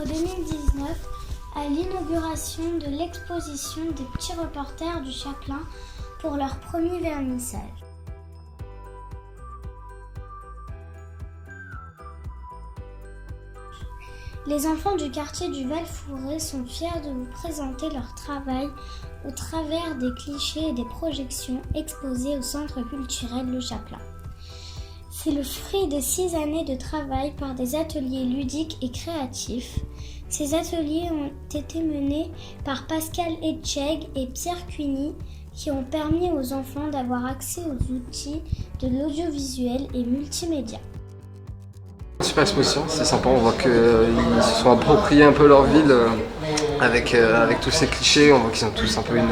2019 à l'inauguration de l'exposition des petits reporters du Chapelain pour leur premier vernissage. Les enfants du quartier du Val-Fouré sont fiers de vous présenter leur travail au travers des clichés et des projections exposées au Centre culturel Le Chapelain. C'est le fruit de 6 années de travail par des ateliers ludiques et créatifs. Ces ateliers ont été menés par Pascal Etcheg et Pierre Cuny qui ont permis aux enfants d'avoir accès aux outils de l'audiovisuel et multimédia. Super exposition, c'est sympa, on voit qu'ils se sont appropriés un peu leur ville avec tous ces clichés, on voit qu'ils ont tous un peu une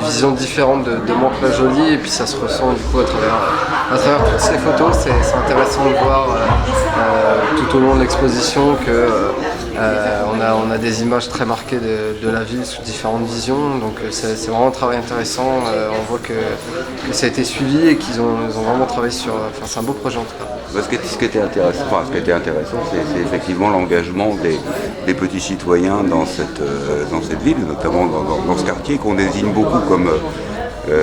vision différente de Mantes-la-Jolie et puis ça se ressent du coup à travers toutes ces photos. C'est intéressant de voir tout au long de l'exposition qu'on a des images très marquées de la ville sous différentes visions, donc c'est vraiment un travail intéressant, on voit que ça a été suivi et qu'ils ont vraiment travaillé sur... Enfin c'est un beau projet en tout cas. Ce qui était intéressant, c'est effectivement l'engagement des petits citoyens dans cette ville, notamment dans ce quartier qu'on désigne beaucoup comme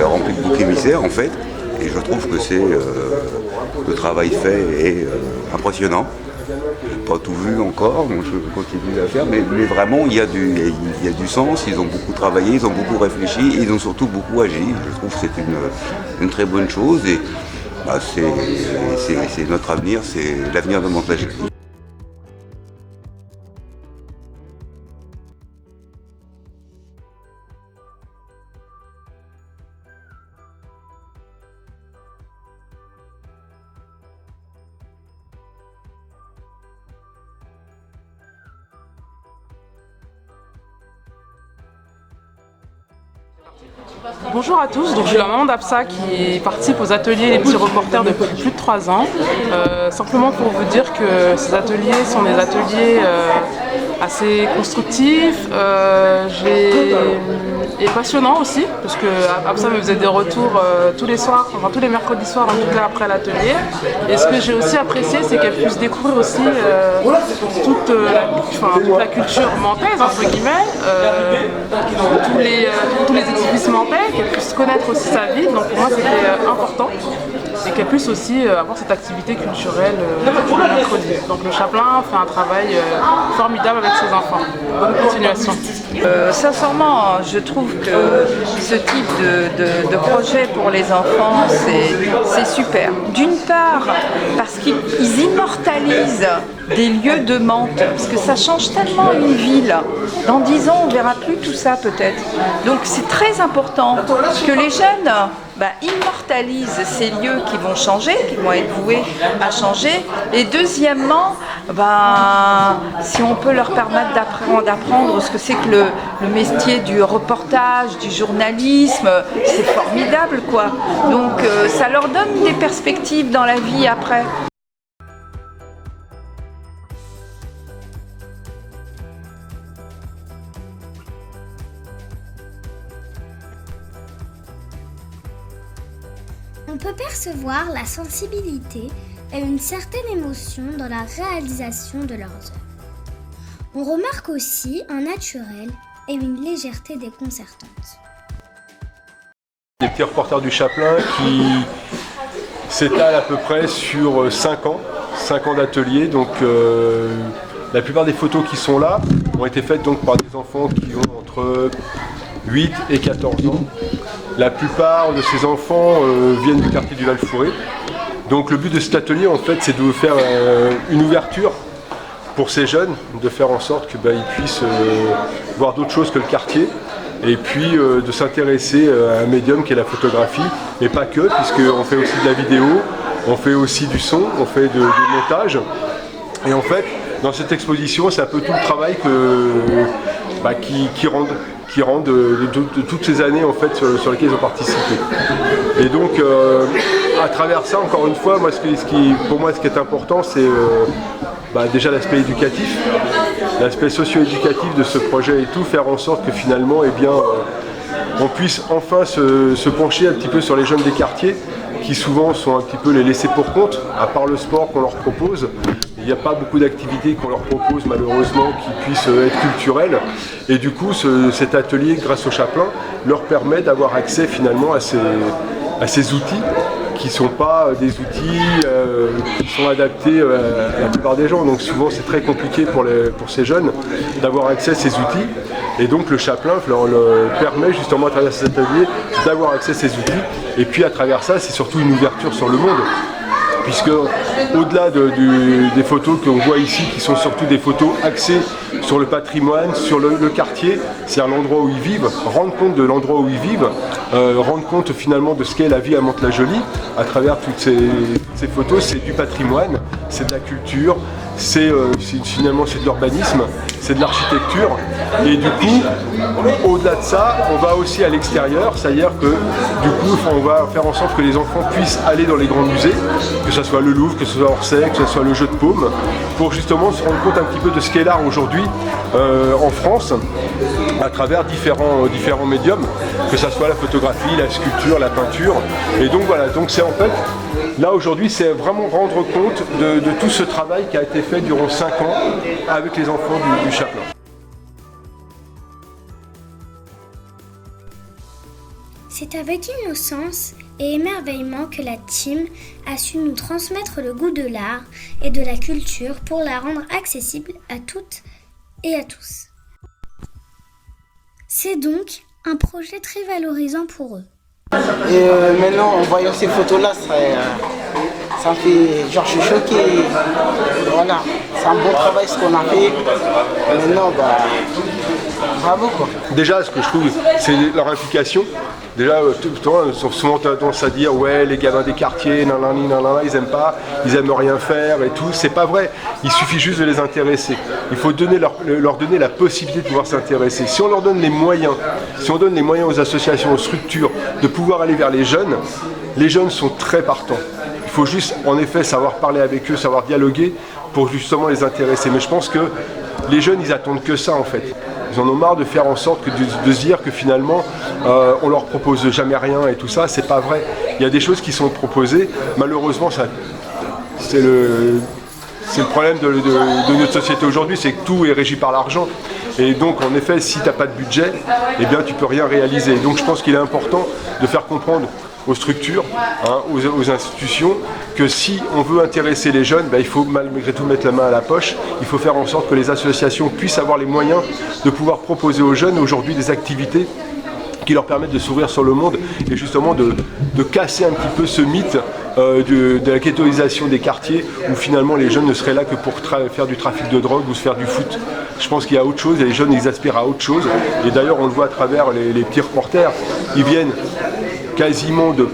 rempli de boucs émissaires en fait. Et je trouve que le travail fait est impressionnant. J'ai pas tout vu encore, donc je continue à faire, mais vraiment il y a du sens, ils ont beaucoup travaillé, ils ont beaucoup réfléchi, et ils ont surtout beaucoup agi. Je trouve que c'est une très bonne chose. Et c'est notre avenir, c'est l'avenir de Mantes-la-Jolie. Bonjour à tous, donc je suis la maman d'Absa qui participe aux ateliers Les Petits Reporters depuis plus de 3 ans. Simplement pour vous dire que ces ateliers sont des ateliers assez constructifs et passionnants aussi, parce que Absa me faisait des retours tous les soirs, enfin tous les mercredis soirs, en tout cas après l'atelier. Et ce que j'ai aussi apprécié, c'est qu'elle puisse découvrir aussi toute la culture mantaise, entre guillemets, tous les édifices mantais, qu'elle puisse connaître aussi sa ville. Donc pour moi c'était important et qu'elle puisse aussi avoir cette activité culturelle le mercredi. Donc le Chapelain fait un travail formidable avec ses enfants. Bonne continuation. Sincèrement, je trouve que ce type de projet pour les enfants, c'est super. D'une part, parce qu'ils immortalisent des lieux de Mantes, parce que ça change tellement une ville. Dans 10 ans, on ne verra plus tout ça peut-être. Donc c'est très important que les jeunes immortalisent ces lieux qui vont changer, qui vont être voués à changer. Et deuxièmement, si on peut leur permettre d'apprendre ce que c'est que le métier du reportage, du journalisme, c'est formidable quoi. Donc ça leur donne des perspectives dans la vie après. On peut percevoir la sensibilité et une certaine émotion dans la réalisation de leurs œuvres. On remarque aussi un naturel et une légèreté déconcertante. Les petits reporters du Chapelain qui s'étalent à peu près sur 5 ans d'atelier. Donc la plupart des photos qui sont là ont été faites donc par des enfants qui ont entre 8 et 14 ans. La plupart de ces enfants viennent du quartier du Val-Fouré. Donc le but de cet atelier en fait c'est de faire une ouverture pour ces jeunes, de faire en sorte qu'ils puissent voir d'autres choses que le quartier et puis de s'intéresser à un médium qui est la photographie, mais pas que, puisqu'on fait aussi de la vidéo, on fait aussi du son, on fait du montage. Et en fait, dans cette exposition, c'est un peu tout le travail qui rendent de toutes ces années en fait, sur lesquelles ils ont participé. Et donc, à travers ça, encore une fois, pour moi, ce qui est important, c'est déjà l'aspect éducatif, l'aspect socio-éducatif de ce projet et tout, faire en sorte que finalement, on puisse enfin se pencher un petit peu sur les jeunes des quartiers, qui souvent sont un petit peu les laissés pour compte, à part le sport qu'on leur propose. Il n'y a pas beaucoup d'activités qu'on leur propose malheureusement qui puissent être culturelles. Et du coup, cet atelier, grâce au Chaplin, leur permet d'avoir accès finalement à ces outils qui ne sont pas des outils qui sont adaptés à la plupart des gens. Donc souvent c'est très compliqué pour ces jeunes d'avoir accès à ces outils. Et donc le Chaplin leur permet justement à travers cet atelier d'avoir accès à ces outils. Et puis à travers ça, c'est surtout une ouverture sur le monde. Puisque au-delà des photos qu'on voit ici, qui sont surtout des photos axées sur le patrimoine, sur le quartier, c'est-à-dire l'endroit où ils vivent, rendre compte de l'endroit où ils vivent, rendre compte finalement de ce qu'est la vie à Mantes-la-Jolie, à travers toutes ces photos, c'est du patrimoine, c'est de la culture, finalement c'est de l'urbanisme, c'est de l'architecture. Et du coup, au-delà de ça, on va aussi à l'extérieur, c'est-à-dire que du coup, on va faire en sorte que les enfants puissent aller dans les grands musées, que ce soit le Louvre, que ce soit Orsay, que ce soit le Jeu de Paume, pour justement se rendre compte un petit peu de ce qu'est l'art aujourd'hui en France, à travers différents médiums, que ce soit la photographie, la sculpture, la peinture. Et donc voilà, donc c'est en fait, là aujourd'hui, c'est vraiment rendre compte de tout ce travail qui a été fait durant 5 ans avec les enfants du Chaplin. C'est avec innocence et émerveillement que la team a su nous transmettre le goût de l'art et de la culture pour la rendre accessible à toutes et à tous. C'est donc un projet très valorisant pour eux. Et maintenant, en voyant ces photos-là, ça me fait... genre, je suis choqué. Voilà, c'est un bon travail ce qu'on a fait. Maintenant, bravo quoi. Déjà, ce que je trouve, c'est leur implication. Déjà, souvent tendance à dire ouais, les gamins des quartiers, ils aiment pas, ils aiment rien faire et tout. C'est pas vrai. Il suffit juste de les intéresser. Il faut leur donner la possibilité de pouvoir s'intéresser. Si on leur donne les moyens, si on donne les moyens aux associations, aux structures, de pouvoir aller vers les jeunes sont très partants. Il faut juste, en effet, savoir parler avec eux, savoir dialoguer pour justement les intéresser. Mais je pense que les jeunes, ils attendent que ça en fait. Ils en ont marre de faire en sorte de se dire que finalement on leur propose jamais rien et tout ça, c'est pas vrai. Il y a des choses qui sont proposées, malheureusement c'est le problème de notre société aujourd'hui, c'est que tout est régi par l'argent. Et donc en effet, si tu n'as pas de budget, eh bien tu peux rien réaliser. Donc je pense qu'il est important de faire comprendre aux structures, aux institutions, que si on veut intéresser les jeunes, il faut malgré tout mettre la main à la poche. Il faut faire en sorte que les associations puissent avoir les moyens de pouvoir proposer aux jeunes aujourd'hui des activités qui leur permettent de s'ouvrir sur le monde et justement de casser un petit peu ce mythe de la ghettoisation des quartiers où finalement les jeunes ne seraient là que pour faire du trafic de drogue ou se faire du foot. Je pense qu'il y a autre chose et les jeunes ils aspirent à autre chose. Et d'ailleurs on le voit à travers les petits reporters, ils viennent quasiment de...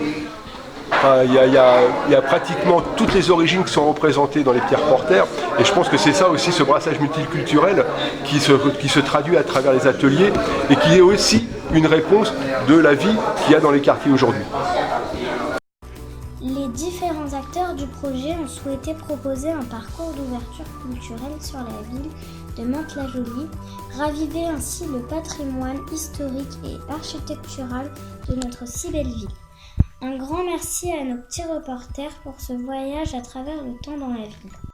Il y a pratiquement toutes les origines qui sont représentées dans les petits reporters et je pense que c'est ça aussi, ce brassage multiculturel qui se traduit à travers les ateliers et qui est aussi une réponse de la vie qu'il y a dans les quartiers aujourd'hui. Les différents acteurs du projet ont souhaité proposer un parcours d'ouverture culturelle sur la ville de Mantes-la-Jolie, raviver ainsi le patrimoine historique et architectural de notre si belle ville. Un grand merci à nos petits reporters pour ce voyage à travers le temps dans la ville.